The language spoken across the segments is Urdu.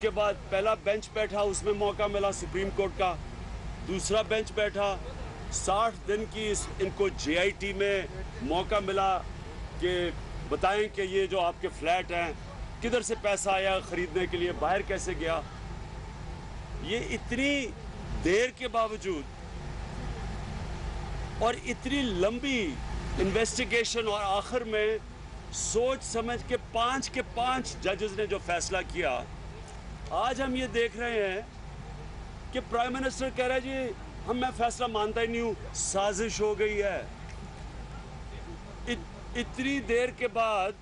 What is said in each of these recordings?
کے بعد پہلا بینچ بیٹھا، اس میں موقع ملا سپریم کورٹ کا، دوسرا بینچ بیٹھا 60 دن کی ان کو جے آئی ٹی میں موقع ملا کہ بتائیں کہ یہ جو آپ کے فلیٹ ہیں کدھر سے پیسہ آیا خریدنے کے لیے، باہر کیسے گیا۔ یہ اتنی دیر کے باوجود اور اتنی لمبی انویسٹیگیشن اور آخر میں سوچ سمجھ کے 5 ججز نے جو فیصلہ کیا، آج ہم یہ دیکھ رہے ہیں کہ پرائم منسٹر کہہ رہا ہے جی میں فیصلہ مانتا ہی نہیں ہوں، سازش ہو گئی ہے۔ اتنی دیر کے بعد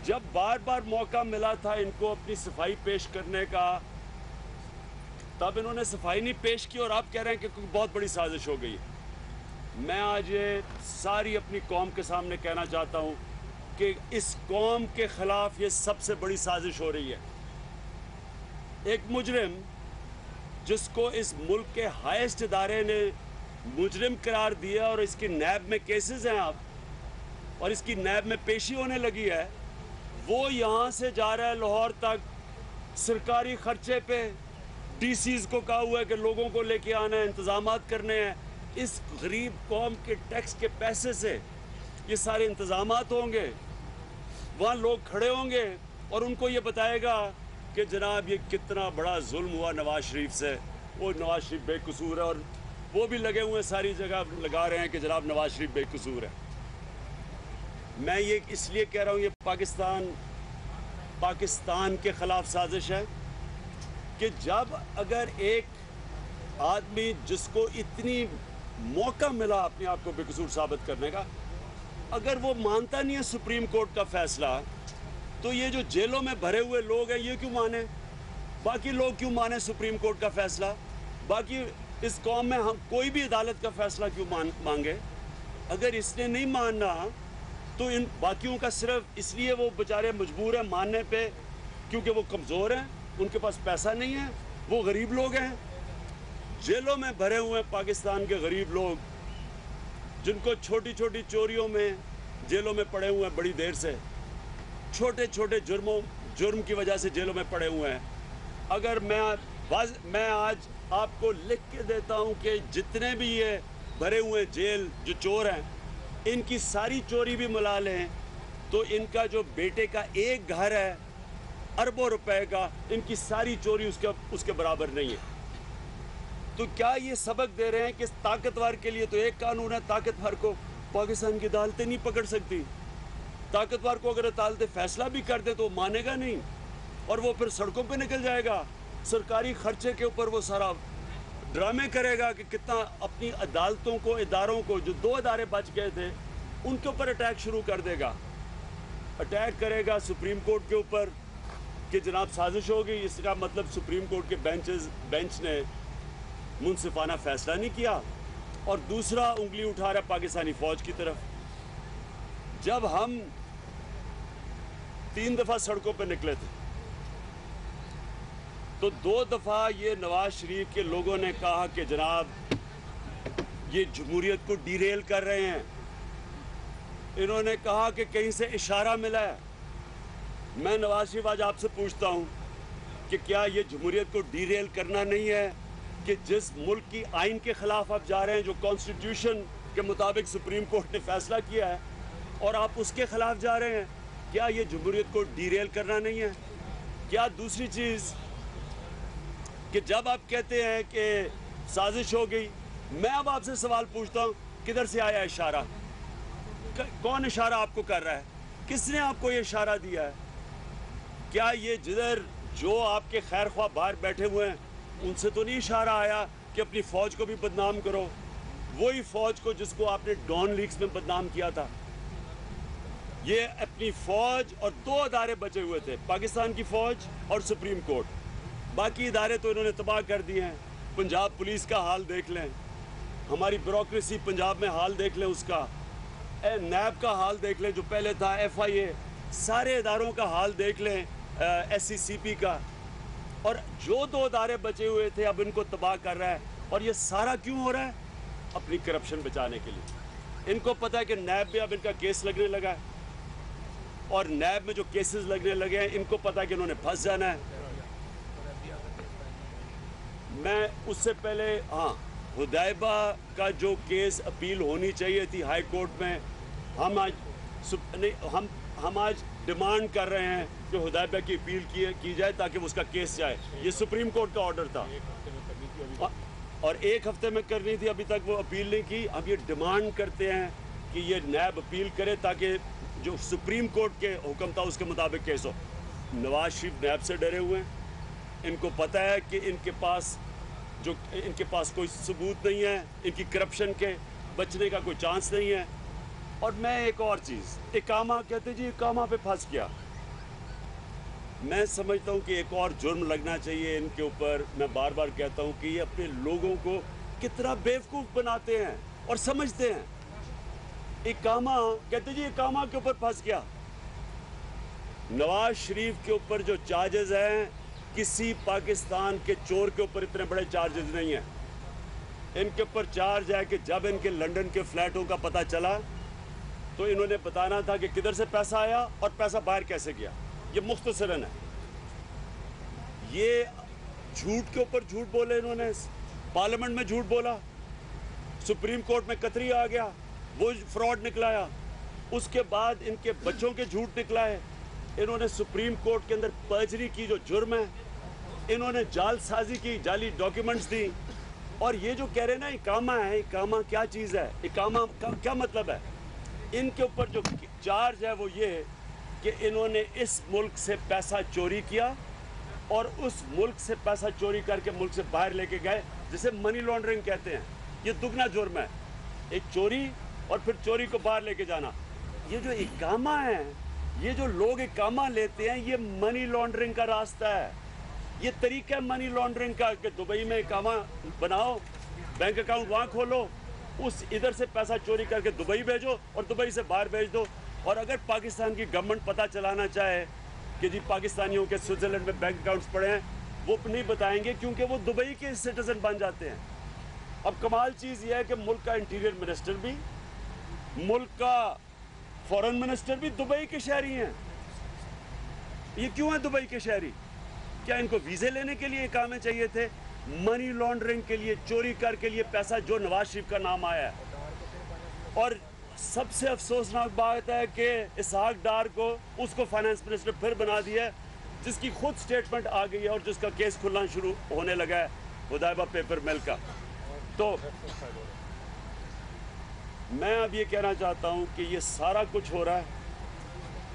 جب بار بار موقع ملا تھا ان کو اپنی صفائی پیش کرنے کا، تب انہوں نے صفائی نہیں پیش کی اور آپ کہہ رہے ہیں کہ بہت بڑی سازش ہو گئی ہے۔ میں آج یہ ساری اپنی قوم کے سامنے کہنا چاہتا ہوں کہ اس قوم کے خلاف یہ سب سے بڑی سازش ہو رہی ہے۔ ایک مجرم جس کو اس ملک کے ہائیسٹ ادارے نے مجرم قرار دیا اور اس کی نیب میں کیسز ہیں آپ اور اس کی نیب میں پیشی ہونے لگی ہے، وہ یہاں سے جا رہا ہے لاہور تک سرکاری خرچے پہ، ڈی سیز کو کہا ہوا ہے کہ لوگوں کو لے کے آنا ہے، انتظامات کرنے ہیں۔ اس غریب قوم کے ٹیکس کے پیسے سے یہ سارے انتظامات ہوں گے، وہاں لوگ کھڑے ہوں گے اور ان کو یہ بتائے گا کہ جناب یہ کتنا بڑا ظلم ہوا نواز شریف سے، وہ نواز شریف بے قصور ہے، اور وہ بھی لگے ہوئے ساری جگہ لگا رہے ہیں کہ جناب نواز شریف بے قصور ہے۔ میں یہ اس لیے کہہ رہا ہوں یہ پاکستان کے خلاف سازش ہے کہ جب اگر ایک آدمی جس کو اتنی موقع ملا اپنے آپ کو بے قصور ثابت کرنے کا، اگر وہ مانتا نہیں ہے سپریم کورٹ کا فیصلہ، تو یہ جو جیلوں میں بھرے ہوئے لوگ ہیں یہ کیوں مانے؟ باقی لوگ کیوں مانے سپریم کورٹ کا فیصلہ؟ باقی اس قوم میں ہم کوئی بھی عدالت کا فیصلہ کیوں مانگے؟ اگر اس نے نہیں ماننا تو ان باقیوں کا صرف اس لیے وہ بیچارے مجبور ہیں ماننے پہ کیونکہ وہ کمزور ہیں، ان کے پاس پیسہ نہیں ہے، وہ غریب لوگ ہیں۔ جیلوں میں بھرے ہوئے پاکستان کے غریب لوگ جن کو چھوٹی چھوٹی چوریوں میں جیلوں میں پڑے ہوئے ہیں، بڑی دیر سے چھوٹے چھوٹے جرم کی وجہ سے جیلوں میں پڑے ہوئے ہیں۔ اگر میں آج آپ کو لکھ کے دیتا ہوں کہ جتنے بھی یہ بھرے ہوئے جیل جو چور ہیں ان کی ساری چوری بھی ملا لیں تو ان کا جو بیٹے کا ایک گھر ہے اربوں روپے کا، ان کی ساری چوری اس کے برابر نہیں ہے۔ تو کیا یہ سبق دے رہے ہیں کہ طاقتور کے لیے تو ایک قانون ہے، طاقتور کو پاکستان کی عدالتیں نہیں پکڑ سکتی؟ طاقتور کو اگر عدالتیں فیصلہ بھی کر دے تو وہ مانے گا نہیں اور وہ پھر سڑکوں پہ نکل جائے گا، سرکاری خرچے کے اوپر وہ سارا ڈرامے کرے گا کہ کتنا اپنی عدالتوں کو، اداروں کو، جو 2 ادارے بچ گئے تھے ان کے اوپر اٹیک شروع کر دے گا، اٹیک کرے گا سپریم کورٹ کے اوپر کہ جناب سازش ہو گئی۔ اس کا مطلب سپریم کورٹ کے بینچ نے منصفانہ فیصلہ نہیں کیا، اور دوسرا انگلی اٹھا رہا ہے پاکستانی فوج کی طرف۔ جب ہم 3 دفعہ سڑکوں پہ نکلے تھے تو 2 دفعہ یہ نواز شریف کے لوگوں نے کہا کہ جناب یہ جمہوریت کو ڈیریل کر رہے ہیں، انہوں نے کہا کہ کہیں سے اشارہ ملا ہے۔ میں نواز شریف آج آپ سے پوچھتا ہوں کہ کیا یہ جمہوریت کو ڈیریل کرنا نہیں ہے کہ جس ملک کی آئین کے خلاف آپ جا رہے ہیں، جو کانسٹیٹیوشن کے مطابق سپریم کورٹ نے فیصلہ کیا ہے، اور آپ اس کے خلاف جا رہے ہیں؟ کیا یہ جمہوریت کو ڈیریل کرنا نہیں ہے؟ کیا دوسری چیز کہ جب آپ کہتے ہیں کہ سازش ہو گئی، میں اب آپ سے سوال پوچھتا ہوں کدھر سے آیا اشارہ؟ کون اشارہ آپ کو کر رہا ہے؟ کس نے آپ کو یہ اشارہ دیا ہے؟ کیا یہ جو آپ کے خیر خواہ باہر بیٹھے ہوئے ہیں ان سے تو نہیں اشارہ آیا کہ اپنی فوج کو بھی بدنام کرو؟ وہی فوج کو جس کو آپ نے ڈان لیکس میں بدنام کیا تھا۔ یہ اپنی فوج اور 2 ادارے بچے ہوئے تھے، پاکستان کی فوج اور سپریم کورٹ، باقی ادارے تو انہوں نے تباہ کر دیے ہیں۔ پنجاب پولیس کا حال دیکھ لیں، ہماری بیوروکریسی پنجاب میں حال دیکھ لیں، اس کا نیب کا حال دیکھ لیں جو پہلے تھا، ایف آئی اے، سارے اداروں کا حال دیکھ لیں، ایس سی سی پی کا، اور جو 2 ادارے بچے ہوئے تھے اب ان کو تباہ کر رہا ہے۔ اور یہ سارا کیوں ہو رہا ہے؟ اپنی کرپشن بچانے کے لیے۔ ان کو پتہ ہے کہ نیب میں اب ان کا کیس لگنے لگا ہے، اور نیب میں جو کیسز لگنے لگے ہیں ان کو پتہ ہے کہ انہوں نے پھنس جانا ہے، میں اس سے پہلے حدیبہ کا جو کیس اپیل ہونی چاہیے تھی ہائی کورٹ میں، ہم آج ڈیمانڈ کر رہے ہیں کہ حدیبہ کی اپیل کی جائے تاکہ اس کا کیس جائے. یہ سپریم کورٹ کا آرڈر تھا اور 1 ہفتے میں کرنی تھی، ابھی تک وہ اپیل نہیں کی. اب یہ ڈیمانڈ کرتے ہیں کہ یہ نیب اپیل کرے تاکہ جو سپریم کورٹ کے حکم تھا اس کے مطابق کیس ہو. نواز شریف نیب سے ڈرے ہوئے ہیں. ان کو پتہ ہے کہ ان کے پاس کوئی ثبوت نہیں ہے، ان کی کرپشن کے بچنے کا کوئی چانس نہیں ہے. اور میں ایک اور چیز، اقامہ کہتے جی اقامہ پہ پھنس گیا. میں سمجھتا ہوں کہ ایک اور جرم لگنا چاہیے ان کے اوپر. میں بار بار کہتا ہوں کہ یہ اپنے لوگوں کو کتنا بیوقوف بناتے ہیں اور سمجھتے ہیں. اقامہ کہتے جی اقامہ کے اوپر پھنس گیا. نواز شریف کے اوپر جو چارجز ہیں، کسی پاکستان کے چور کے اوپر اتنے بڑے چارجز نہیں ہیں. ان کے اوپر چارج ہے کہ جب ان کے لنڈن کے فلیٹوں کا پتہ چلا تو انہوں نے بتانا تھا کہ کدھر سے پیسہ آیا اور پیسہ باہر کیسے گیا. یہ مختصراً ہے. یہ جھوٹ کے اوپر جھوٹ بولے انہوں نے. پارلیمنٹ میں جھوٹ بولا، سپریم کورٹ میں قطری آ گیا، وہ فراڈ نکلایا. اس کے بعد ان کے بچوں کے جھوٹ نکلائے. انہوں نے سپریم کورٹ کے اندر پرجری کی جو جرم ہے، انہوں نے جعل سازی کی، جعلی ڈاکیومنٹس دی. اور یہ جو کہہ رہے ہیں نا اقامہ ہے، اقامہ کیا چیز ہے، اقامہ کا کیا مطلب ہے؟ ان کے اوپر جو چارج ہے وہ یہ کہ انہوں نے اس ملک سے پیسہ چوری کیا اور اس ملک سے پیسہ چوری کر کے ملک سے باہر لے کے گئے، جسے منی لانڈرنگ کہتے ہیں. یہ دگنا جرم ہے، ایک چوری اور پھر چوری کو باہر لے کے جانا. یہ جو اقامہ ہے، یہ جو لوگ اقامہ لیتے ہیں، یہ منی لانڈرنگ کا راستہ ہے. یہ طریقہ ہے منی لانڈرنگ کا کہ دبئی میں اقامہ بناؤ، بینک اکاؤنٹ وہاں کھولو، ادھر سے پیسہ چوری کر کے دبئی بھیجو اور دبئی سے باہر بھیج دو. اور اگر پاکستان کی گورنمنٹ پتہ چلانا چاہے کہ جی پاکستانیوں کے سوئٹزرلینڈ میں بینک اکاؤنٹس پڑے ہیں، وہ نہیں بتائیں گے کیونکہ وہ دبئی کے سٹیزن بن جاتے ہیں. اب کمال چیز یہ ہے کہ ملک کا انٹیریئر منسٹر بھی، ملک کا فورن منسٹر بھی دبئی کے شہری ہیں. یہ کیوں ہیں دبئی کے شہری؟ کیا ان کو ویزے لینے کے لیے اقامے چاہیے تھے؟ منی لانڈرنگ کے لیے، چوری کر کے لیے پیسہ جو نواز شریف کا نام آیا ہے. اور سب سے افسوسناک بات ہے کہ اسحاق ڈار کو اس کو فائنانس منسٹر پھر بنا دیا ہے، جس کی خود سٹیٹمنٹ آ گئی ہے اور جس کا کیس کھلنا شروع ہونے لگا ہے، حدیبہ پیپر مل کا. تو میں اب یہ کہنا چاہتا ہوں کہ یہ سارا کچھ ہو رہا ہے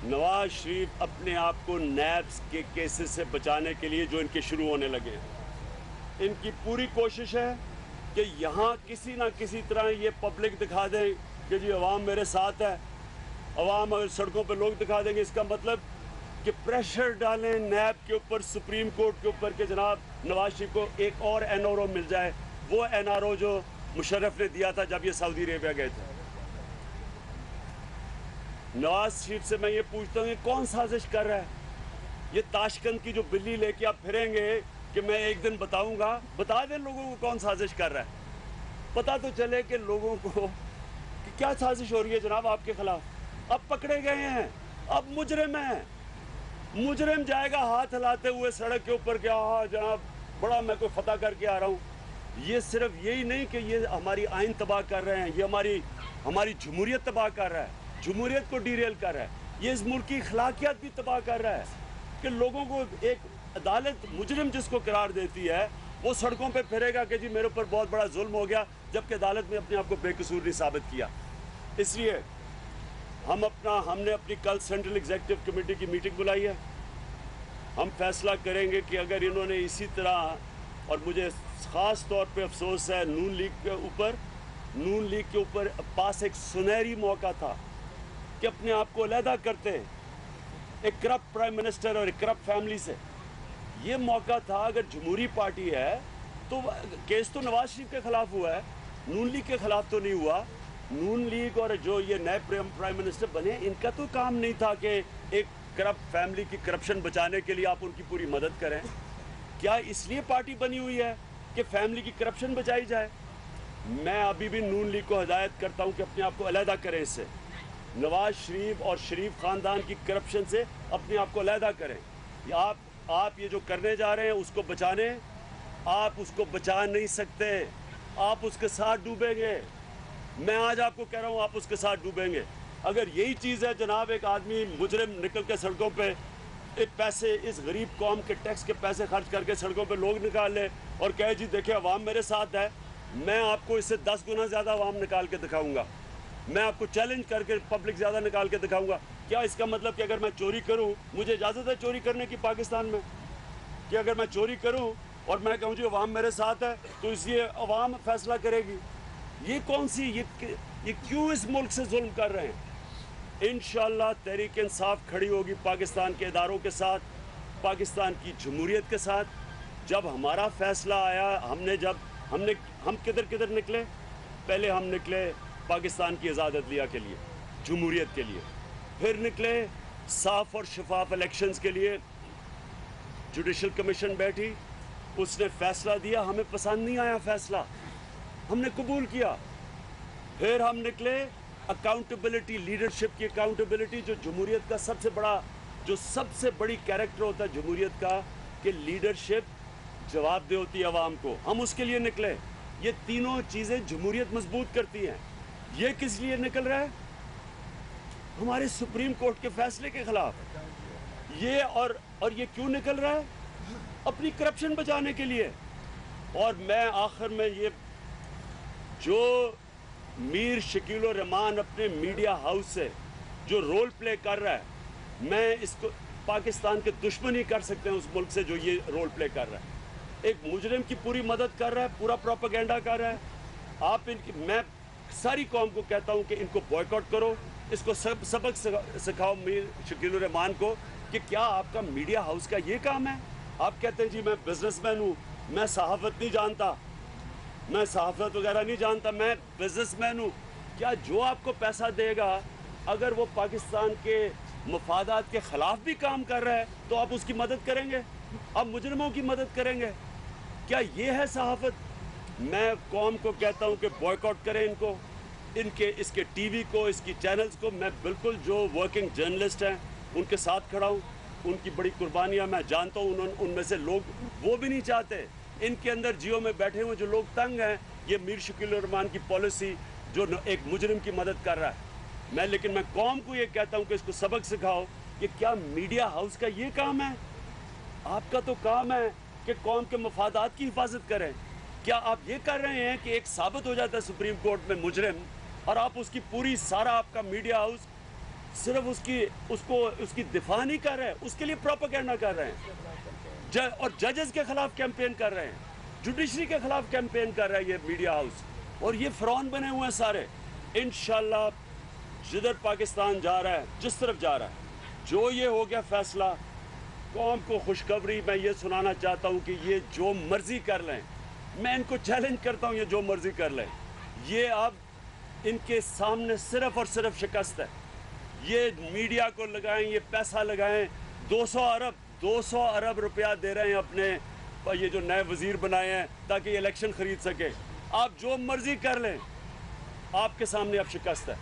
نواز شریف اپنے آپ کو نیبس کے کیسز سے بچانے کے لیے جو ان کے شروع ہونے لگے ہیں. ان کی پوری کوشش ہے کہ یہاں کسی نہ کسی طرح یہ پبلک دکھا دیں کہ جی عوام میرے ساتھ ہے. عوام اگر سڑکوں پہ لوگ دکھا دیں گے، اس کا مطلب کہ پریشر ڈالیں نیب کے اوپر، سپریم کورٹ کے اوپر کہ جناب نواز شریف کو ایک اور این آر او مل جائے، وہ این آر او جو مشرف نے دیا تھا جب یہ سعودی عربیہ گئے تھے. نواز شریف سے میں یہ پوچھتا ہوں کہ کون سازش کر رہا ہے؟ یہ تاشقند کی جو بلی لے کے آپ پھریں گے کہ میں ایک دن بتاؤں گا، بتا دیں لوگوں کو کون سازش کر رہا ہے. پتہ تو چلے کہ لوگوں کو کہ کیا سازش ہو رہی ہے جناب آپ کے خلاف. اب پکڑے گئے ہیں، اب مجرم ہیں. مجرم جائے گا ہاتھ ہلاتے ہوئے سڑک کے اوپر کہ ہاں جناب بڑا میں کوئی فتح کر کے آ رہا ہوں. یہ صرف یہی نہیں کہ یہ ہماری آئین تباہ کر رہے ہیں، یہ ہماری جمہوریت تباہ کر رہا ہے، جمہوریت کو ڈیریل کر رہا ہے. یہ اس ملک کی اخلاقیات بھی تباہ کر رہا ہے کہ لوگوں کو ایک عدالت مجرم جس کو قرار دیتی ہے وہ سڑکوں پہ پھرے گا کہ جی میرے اوپر بہت بڑا ظلم ہو گیا، جبکہ عدالت نے اپنے آپ کو بے قصور نہیں ثابت کیا. اس لیے ہم نے اپنی کل سینٹرل ایگزیکٹو کمیٹی کی میٹنگ بلائی ہے. ہم فیصلہ کریں گے کہ اگر انہوں نے اسی طرح، اور مجھے خاص طور پہ افسوس ہے نون لیگ کے اوپر پاس ایک سنہری موقع تھا کہ اپنے آپ کو علیحدہ کرتے ایک کرپٹ پرائم منسٹر اور ایک کرپٹ فیملی سے. یہ موقع تھا. اگر جمہوری پارٹی ہے تو کیس تو نواز شریف کے خلاف ہوا ہے، نون لیگ کے خلاف تو نہیں ہوا. نون لیگ اور جو یہ نئے پرائم منسٹر بنے، ان کا تو کام نہیں تھا کہ ایک کرپٹ فیملی کی کرپشن بچانے کے لیے آپ ان کی پوری مدد کریں. کیا اس لیے پارٹی بنی ہوئی ہے کہ فیملی کی کرپشن بچائی جائے؟ میں ابھی بھی نون لیگ کو ہدایت کرتا ہوں کہ اپنے آپ کو علیحدہ کریں اس سے. نواز شریف اور شریف خاندان کی کرپشن سے اپنے آپ کو علیحدہ کریں. آپ یہ جو کرنے جا رہے ہیں اس کو بچانے آپ اس کو بچا نہیں سکتے, آپ اس کے ساتھ ڈوبیں گے. میں آج آپ کو کہہ رہا ہوں آپ اس کے ساتھ ڈوبیں گے. اگر یہی چیز ہے جناب, ایک آدمی مجرم نکل کے سڑکوں پہ پیسے, اس غریب قوم کے ٹیکس کے پیسے خرچ کر کے سڑکوں پہ لوگ نکال لے اور کہے جی دیکھیں عوام میرے ساتھ ہے, میں آپ کو اس سے 10 گنا زیادہ عوام نکال کے دکھاؤں گا, میں آپ کو چیلنج کر کے پبلک زیادہ نکال کے دکھاؤں گا. کیا اس کا مطلب کہ اگر میں چوری کروں, مجھے اجازت ہے چوری کرنے کی پاکستان میں, کہ اگر میں چوری کروں اور میں کہوں جی عوام میرے ساتھ ہے تو اس لیے عوام فیصلہ کرے گی؟ یہ کون سی, یہ کیوں اس ملک سے ظلم کر رہے ہیں؟ انشاءاللہ تحریک انصاف کھڑی ہوگی پاکستان کے اداروں کے ساتھ, پاکستان کی جمہوریت کے ساتھ. جب ہمارا فیصلہ آیا, ہم کدھر نکلے؟ پہلے ہم نکلے پاکستان کی آزاد عدلیہ کے لیے, جمہوریت کے لیے, پھر نکلے صاف اور شفاف الیکشنز کے لیے. جوڈیشل کمیشن بیٹھی, اس نے فیصلہ دیا, ہمیں پسند نہیں آیا فیصلہ, ہم نے قبول کیا. پھر ہم نکلے اکاؤنٹیبلٹی, لیڈرشپ کی اکاؤنٹیبلٹی, جو جمہوریت کا سب سے بڑی کیریکٹر ہوتا ہے جمہوریت کا, کہ لیڈرشپ جواب دہ ہوتی ہے عوام کو. ہم اس کے لیے نکلے. یہ تینوں چیزیں جمہوریت مضبوط کرتی ہیں. یہ کس لیے نکل رہا ہے؟ ہمارے سپریم کورٹ کے فیصلے کے خلاف. یہ اور یہ کیوں نکل رہا ہے؟ اپنی کرپشن بچانے کے لیے. اور میں آخر میں یہ, جو میر شکیل الرحمان اپنے میڈیا ہاؤس سے جو رول پلے کر رہا ہے, میں اس کو پاکستان کے دشمن ہی کر سکتے ہیں اس ملک سے جو یہ رول پلے کر رہا ہے. ایک مجرم کی پوری مدد کر رہا ہے, پورا پروپیگنڈا کر رہا ہے. میں ساری قوم کو کہتا ہوں کہ ان کو بوائیکاٹ کرو, اس کو سبق سکھاؤ میر شکیل الرحمان کو کہ کیا آپ کا میڈیا ہاؤس کا یہ کام ہے. آپ کہتے ہیں جی میں بزنس مین ہوں, میں صحافت نہیں جانتا, میں صحافت وغیرہ نہیں جانتا, میں بزنس مین ہوں. کیا جو آپ کو پیسہ دے گا اگر وہ پاکستان کے مفادات کے خلاف بھی کام کر رہا ہے تو آپ اس کی مدد کریں گے, آپ مجرموں کی مدد کریں گے؟ کیا یہ ہے صحافت؟ میں قوم کو کہتا ہوں کہ بوائیکاٹ کریں ان کو, اس کے ٹی وی کو, اس کی چینلز کو. میں بالکل جو ورکنگ جرنلسٹ ہیں ان کے ساتھ کھڑا ہوں, ان کی بڑی قربانیاں میں جانتا ہوں. ان میں سے لوگ وہ بھی نہیں چاہتے, ان کے اندر جیو میں بیٹھے ہوئے جو لوگ تنگ ہیں, یہ میر شکیل الرحمان کی پالیسی جو ایک مجرم کی مدد کر رہا ہے. لیکن میں قوم کو یہ کہتا ہوں کہ اس کو سبق سکھاؤ کہ کیا میڈیا ہاؤس کا یہ کام ہے؟ آپ کا تو کام ہے کہ قوم کے مفادات کی حفاظت کریں. کیا آپ یہ کر رہے ہیں کہ ایک ثابت ہو جاتا ہے سپریم کورٹ میں مجرم, اور آپ اس کی پوری سارا آپ کا میڈیا ہاؤس صرف اس کی دفاع نہیں کر رہے, اس کے لیے پروپیگنڈا کر رہے ہیں, اور ججز کے خلاف کیمپین کر رہے ہیں, جوڈیشری کے خلاف کیمپین کر رہا ہے یہ میڈیا ہاؤس, اور یہ فرعون بنے ہوئے ہیں سارے. انشاءاللہ جدھر پاکستان جا رہا ہے, جس طرف جا رہا ہے, جو یہ ہو گیا فیصلہ, قوم کو خوشخبری میں یہ سنانا چاہتا ہوں کہ یہ جو مرضی کر لیں, میں ان کو چیلنج کرتا ہوں یہ جو مرضی کر لیں, یہ اب ان کے سامنے صرف اور صرف شکست ہے. یہ میڈیا کو لگائیں, یہ پیسہ لگائیں, 200 ارب روپیہ دے رہے ہیں اپنے یہ جو نئے وزیر بنائے ہیں تاکہ یہ الیکشن خرید سکے. آپ جو مرضی کر لیں, آپ کے سامنے اب شکست ہے.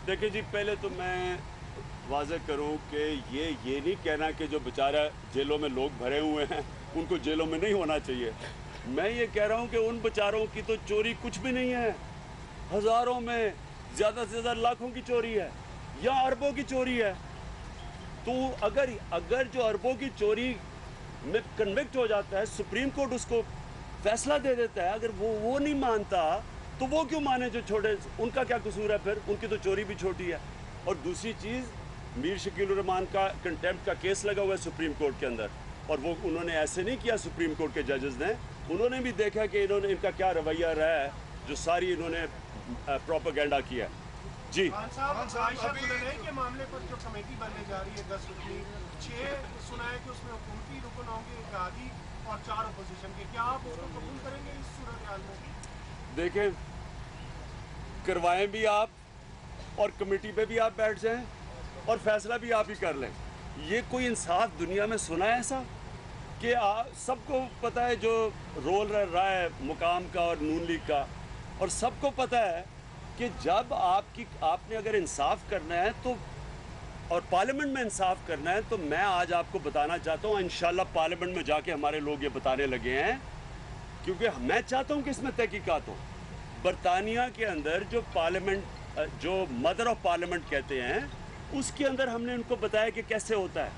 دیکھیں جی, پہلے تو میں واضح کروں کہ یہ نہیں کہنا کہ جو بیچارہ جیلوں میں لوگ بھرے ہوئے ہیں ان کو جیلوں میں نہیں ہونا چاہیے. میں یہ کہہ رہا ہوں کہ ان بیچاروں کی تو چوری کچھ بھی نہیں ہے, ہزاروں میں, زیادہ سے زیادہ لاکھوں کی چوری ہے یا اربوں کی چوری ہے. تو اگر جو اربوں کی چوری میں کنوکٹ ہو جاتا ہے, سپریم کورٹ اس کو فیصلہ دے دیتا ہے, اگر وہ نہیں مانتا تو وہ کیوں مانے جو چھوٹے, ان کا کیا قصور ہے پھر, ان کی تو چوری بھی چھوٹی ہے. اور دوسری چیز, میر شکیل الرحمان کا کنٹیمپٹ کا کیس لگا ہوا ہے سپریم کورٹ کے اندر, اور وہ انہوں نے ایسے نہیں کیا, سپریم کورٹ کے ججز نے, انہوں نے بھی دیکھا کہ ان کا کیا رویہ رہا ہے, جو ساری انہوں نے پروپیگنڈا کیا. جی خان صاحب عائشہ گلالئی کے معاملے پر جو کمیٹی بننے جا رہی ہے 10 رکنی 6 سنا ہے کہ اس میں حکومتی رکن ہوں گے اتحادی اور 4 اپوزیشن کے، کیا آپ اس کو قبول کریں گے اس صورتحال میں؟ دیکھیں کروائیں بھی آپ اور کمیٹی پہ بھی آپ بیٹھ جائیں اور فیصلہ بھی آپ ہی کر لیں. یہ کوئی انصاف دنیا میں سنا ہے ایسا کہ سب کو پتہ ہے جو رول رہا ہے مقام کا اور نون لیگ کا، اور سب کو پتہ ہے کہ جب آپ نے اگر انصاف کرنا ہے تو اور پارلیمنٹ میں انصاف کرنا ہے تو میں آج آپ کو بتانا چاہتا ہوں انشاءاللہ پارلیمنٹ میں جا کے ہمارے لوگ یہ بتانے لگے ہیں، کیونکہ میں چاہتا ہوں کہ اس میں تحقیقات ہوں. برطانیہ کے اندر جو پارلیمنٹ جو مدر آف پارلیمنٹ کہتے ہیں اس کے اندر ہم نے ان کو بتایا کہ کیسے ہوتا ہے.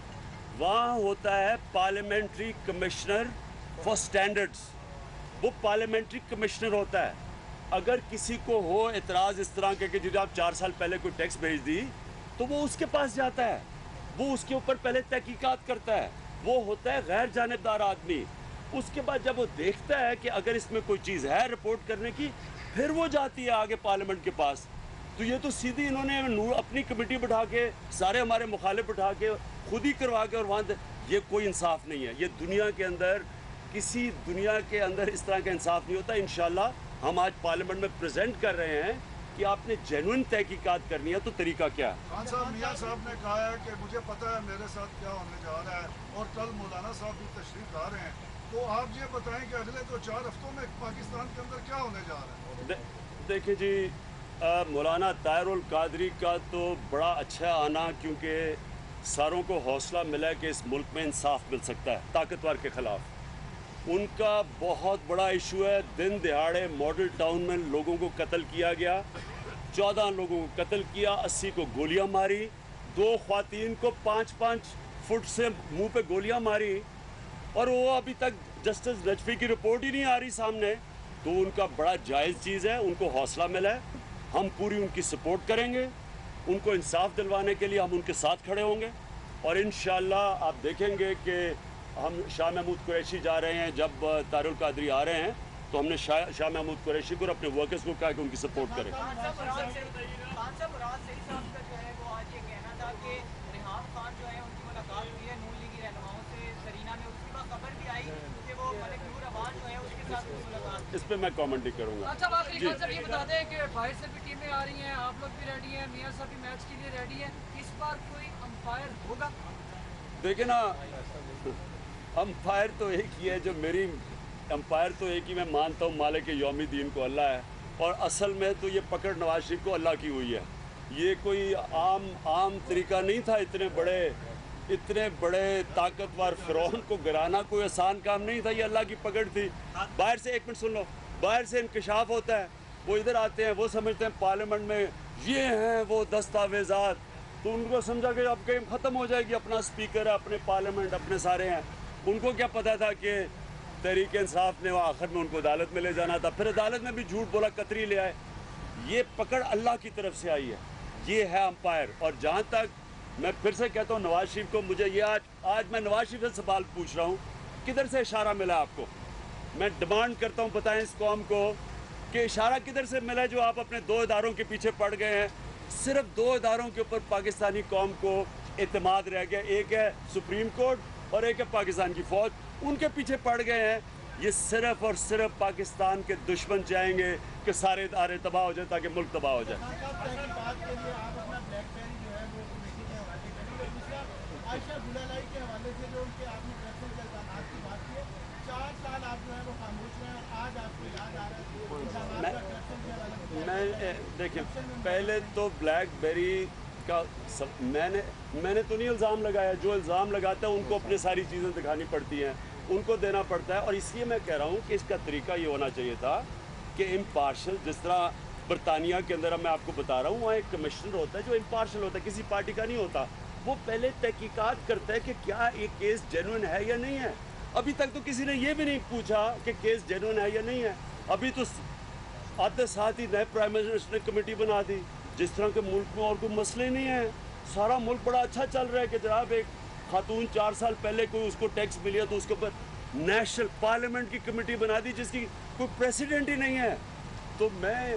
وہاں ہوتا ہے پارلیمنٹری کمشنر فار سٹینڈرڈز، وہ پارلیمنٹری کمشنر ہوتا ہے. اگر کسی کو ہو اعتراض اس طرح کے کہ جو آپ 4 سال پہلے کوئی ٹیکس بھیج دی تو وہ اس کے پاس جاتا ہے، وہ اس کے اوپر پہلے تحقیقات کرتا ہے، وہ ہوتا ہے غیر جانبدار آدمی. اس کے بعد جب وہ دیکھتا ہے کہ اگر اس میں کوئی چیز ہے رپورٹ کرنے کی پھر وہ جاتی ہے آگے پارلیمنٹ کے پاس. تو یہ تو سیدھی انہوں نے اپنی کمیٹی بٹھا کے سارے ہمارے مخالف بٹھا کے خود ہی کروا کے اور وہاں یہ کوئی انصاف نہیں ہے. یہ دنیا کے اندر کسی دنیا کے اندر اس طرح کا انصاف نہیں ہوتا. انشاءاللہ ہم آج پارلیمنٹ میں پریزنٹ کر رہے ہیں کہ آپ نے جینوئن تحقیقات کرنی ہے تو طریقہ کیا ہے. خان صاحب میاں صاحب نے کہا ہے کہ مجھے پتہ ہے میرے ساتھ کیا ہونے جا رہا ہے اور کل مولانا صاحب بھی تشریف لا رہے ہیں، تو آپ یہ بتائیں کہ اگلے 2-4 ہفتوں میں پاکستان کے اندر کیا ہونے جا رہا ہے؟ دیکھیں جی مولانا طاہر القادری کا تو بڑا اچھا آنا، کیونکہ ساروں کو حوصلہ ملا کہ اس ملک میں انصاف مل سکتا ہے طاقتور کے خلاف. ان کا بہت بڑا ایشو ہے. دن دہاڑے ماڈل ٹاؤن میں لوگوں کو قتل کیا گیا، 14 لوگوں کو قتل کیا، 80 کو گولیاں ماری، 2 خواتین کو 5-5 فٹ سے منہ پہ گولیاں ماری، اور وہ ابھی تک جسٹس نجفی کی رپورٹ ہی نہیں آ رہی سامنے. تو ان کا بڑا جائز چیز ہے، ان کو حوصلہ ملا ہے. ہم پوری ان کی سپورٹ کریں گے، ان کو انصاف دلوانے کے لیے ہم ان کے ساتھ کھڑے ہوں گے. اور انشاءاللہ آپ دیکھیں گے کہ ہم شاہ محمود قریشی جا رہے ہیں، جب طاہر القادری آ رہے ہیں تو ہم نے شاہ محمود قریشی کو اور اپنے ورکرز کو کہا کہ ان کی سپورٹ کریں. خان صاحب مراد صحیح صاحب کا جو ہے وہ آج یہ کہنا تھا کہ ریحان خان جو ہے ان کی ملاقات ہوئی ہے نون لیگی رہنماؤں سے سرینا میں، اس کے بعد خبر بھی آئی کہ وہ ملک نور عبان جو ہے اس کے ساتھ ملاقات. اس پہ میں کامنٹ نہیں کروں گا. اچھا آخری خان صاحب یہ بتا دیں کہ باہر سے بھی ٹیمیں آ رہی ہیں، آپ لوگ بھی ریڈی ہیں، میاں صاحب بھی میچ کے لیے ریڈی ہیں، اس بار کوئی امپائر ہوگا؟ دیکھیں نا امپائر تو ایک ہی ہے، جو میری امپائر تو ایک ہی میں مانتا ہوں، مالک یوم الدین کو اللہ ہے، اور اصل میں تو یہ پکڑ نواز شریف کو اللہ کی ہوئی ہے. یہ کوئی عام طریقہ نہیں تھا. اتنے بڑے طاقتور فرعون کو گرانا کوئی آسان کام نہیں تھا، یہ اللہ کی پکڑ تھی. باہر سے 1 منٹ سن لو، باہر سے انکشاف ہوتا ہے، وہ ادھر آتے ہیں، وہ سمجھتے ہیں پارلیمنٹ میں یہ ہیں وہ دستاویزات، تو ان کو سمجھا کہ اب گیم ختم ہو جائے گی، اپنا سپیکر ہے، اپنے پارلیمنٹ اپنے سارے ہیں. ان کو کیا پتا تھا کہ تحریک انصاف نے آخر میں ان کو عدالت میں لے جانا تھا، پھر عدالت میں بھی جھوٹ بولا، قطری لے آئے. یہ پکڑ اللہ کی طرف سے آئی ہے، یہ ہے امپائر. اور جہاں تک میں پھر سے کہتا ہوں نواز شریف کو، مجھے یہ آج میں نواز شریف سے سوال پوچھ رہا ہوں، کدھر سے اشارہ ملا آپ کو؟ میں ڈیمانڈ کرتا ہوں بتائیں اس قوم کو کہ اشارہ کدھر سے ملا جو آپ اپنے 2 اداروں کے پیچھے پڑ گئے ہیں. صرف 2 اداروں کے اوپر پاکستانی قوم کو اعتماد رہ گیا، ایک ہے سپریم کورٹ اور ایک ہے پاکستان کی فوج. ان کے پیچھے پڑ گئے ہیں. یہ صرف اور صرف پاکستان کے دشمن چاہیں گے کہ سارے ادارے تباہ ہو جائیں تاکہ ملک تباہ ہو جائے. عائشہ گلالئی کے حوالے سے جو ان کے آپ نے فیصلے کے الزامات کی بات کی ہے، 4 سال آپ جو ہے وہ خاموش رہے اور آج آپ کو یاد آ رہا ہے میں دیکھیں پہلے تو بلیک بیری کا میں نے تو نہیں الزام لگایا. جو الزام لگاتا ہے ان کو اپنی ساری چیزیں دکھانی پڑتی ہیں، ان کو دینا پڑتا ہے. اور اس لیے میں کہہ رہا ہوں کہ اس کا طریقہ یہ ہونا چاہیے تھا کہ امپارشل، جس طرح برطانیہ کے اندر میں آپ کو بتا رہا ہوں وہاں ایک کمشنر ہوتا ہے جو امپارشل ہوتا ہے، کسی پارٹی کا نہیں ہوتا. وہ پہلے تحقیقات کرتا ہے کہ کیا یہ کیس جینوئن ہے یا نہیں ہے. ابھی تک تو کسی نے یہ بھی نہیں پوچھا کہ کیس جینوئن ہے یا نہیں ہے. ابھی تو آتے ساتھ ہی نئے پرائم منسٹر نے کمیٹی بنا دی، جس طرح کے ملک میں اور کوئی مسئلے نہیں ہیں. سارا ملک بڑا اچھا چل رہا ہے کہ جناب ایک خاتون 4 سال پہلے کوئی اس کو ٹیکس ملیا تو اس کے اوپر نیشنل پارلیمنٹ کی کمیٹی بنا دی جس کی کوئی پریسیڈنٹ ہی نہیں ہے. تو میں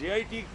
JIT